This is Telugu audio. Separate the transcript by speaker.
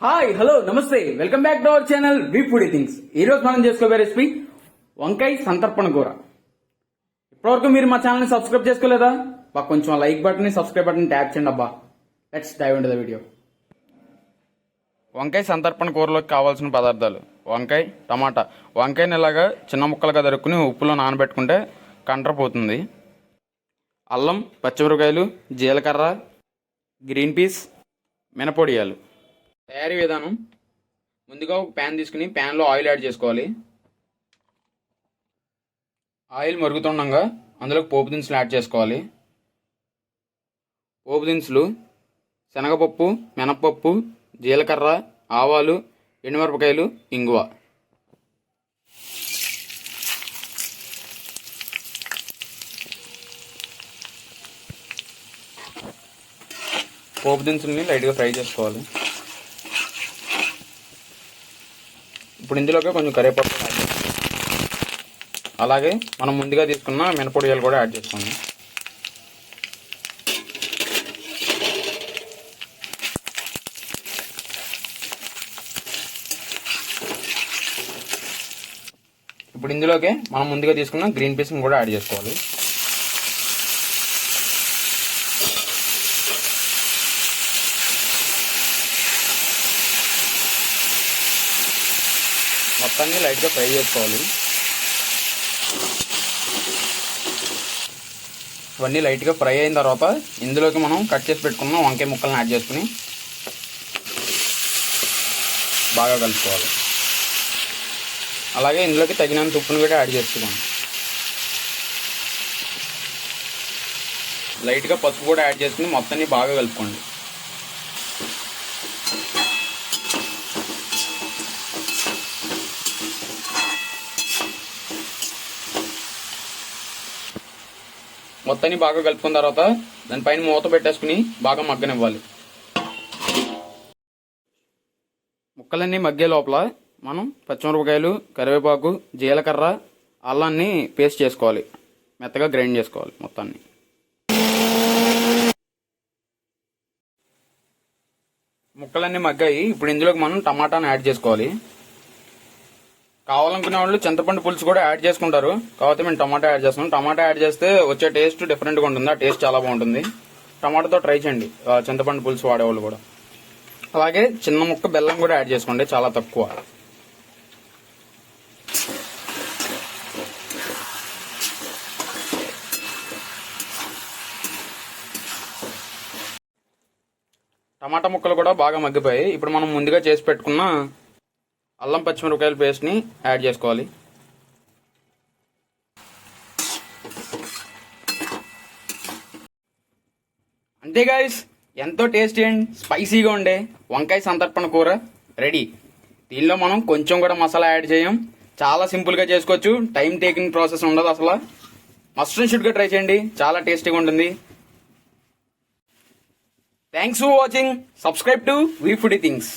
Speaker 1: హాయ్ హలో నమస్తే welcome back to our channel we foodie things. ఈ రోజు మనం చేసుకోబోయే రెసిపీ వంకాయ సంతర్పణ కూర. ఇప్పటివరకు మీరు మా ఛానల్ ని సబ్స్క్రైబ్ చేసుకోలేదా? కొంచెం లైక్ బటన్ ని సబ్స్క్రైబ్ బటన్ ట్యాప్ చేయండి అబ్బా. Let's dive into the video. వంకాయ సంతర్పణ కూరలోకి కావాల్సిన పదార్థాలు: వంకాయ, టమాటా. వంకాయని ఇలాగా చిన్న ముక్కలుగా తరుక్కుని ఉప్పులో నానబెట్టుకుంటే కంట్ర పోతుంది. అల్లం, పచ్చిమిరపకాయలు, జీలకర్ర, గ్రీన్ పీస్, మినపొడియాలు. తయారీ విధానం: ముందుగా ఒక ప్యాన్ తీసుకుని ప్యాన్లో ఆయిల్ యాడ్ చేసుకోవాలి. ఆయిల్ మరుగుతుండగా అందులోకి పోపు దినుసులు యాడ్ చేసుకోవాలి. పోపు దినుసులు శనగపప్పు, మినపప్పు, జీలకర్ర, ఆవాలు, ఎండుమిరపకాయలు, ఇంగువ. పోపు దినుసుల్ని లైట్గా ఫ్రై చేసుకోవాలి. ఇప్పుడు ఇందులోకి కొంచెం కరివేపాకు యాడ్ చేసుకోండి. అలాగే మనం ముందుగా తీసుకున్న మినపొడియాలు కూడా యాడ్ చేసుకోండి. ఇప్పుడు ఇందులోకి మనం ముందుగా తీసుకున్న గ్రీన్ పీస్ని కూడా యాడ్ చేసుకోవాలి. మొత్తాన్ని లైట్గా ఫ్రై చేసుకోవాలి. ఇవన్నీ లైట్గా ఫ్రై అయిన తర్వాత ఇందులోకి మనం కట్ చేసి పెట్టుకున్న వంకాయ ముక్కలను యాడ్ చేసుకుని బాగా కలుపుకోవాలి. అలాగే ఇందులోకి తగినంత ఉప్పును కూడా యాడ్ చేసుకున్నాం. లైట్గా పసుపు కూడా యాడ్ చేసుకుని మొత్తాన్ని బాగా కలుపుకోండి. మొత్తాన్ని బాగా కలుపుకున్న తర్వాత దానిపైన మూత పెట్టేసుకుని బాగా మగ్గనివ్వాలి. ముక్కలన్నీ మగ్గే లోపల మనం పచ్చిమిరపకాయలు, కరివేపాకు, జీలకర్ర, అల్లాన్ని పేస్ట్ చేసుకోవాలి. మెత్తగా గ్రైండ్ చేసుకోవాలి మొత్తాన్ని. ముక్కలన్నీ మగ్గాయి. ఇప్పుడు ఇందులోకి మనం టమాటాను యాడ్ చేసుకోవాలి. కావాలనుకునే వాళ్ళు చింతపండు పులుసు కూడా యాడ్ చేసుకుంటారు, కాకపోతే మేము టమాటా యాడ్ చేస్తాం. టమాటా యాడ్ చేస్తే వచ్చే టేస్ట్ డిఫరెంట్గా ఉంటుంది. ఆ టేస్ట్ చాలా బాగుంటుంది. టమాటాతో ట్రై చేయండి చింతపండు పులుసు వాడేవాళ్ళు కూడా. అలాగే చిన్న ముక్క బెల్లం కూడా యాడ్ చేసుకోండి, చాలా తక్కువ. టమాటా ముక్కలు కూడా బాగా మగ్గిపోయాయి. ఇప్పుడు మనం ముందుగా చేసి పెట్టుకున్న అల్లం పచ్చిమిరపకాయల పేస్ట్ని యాడ్ చేసుకోవాలి. అంతే గాయ్స్, ఎంతో టేస్టీ అండ్ స్పైసీగా ఉండే వంకాయ సంతర్పణ కూర రెడీ. దీనిలో మనం కొంచెం కూడా మసాలా యాడ్ చేయం. చాలా సింపుల్గా చేసుకోవచ్చు. టైం టేకింగ్ ప్రాసెస్ ఉండదు అసలు. మస్ట్ అండ్ షుడ్గా ట్రై చేయండి, చాలా టేస్టీగా ఉంటుంది. Thanks for watching. Subscribe to we foodie things.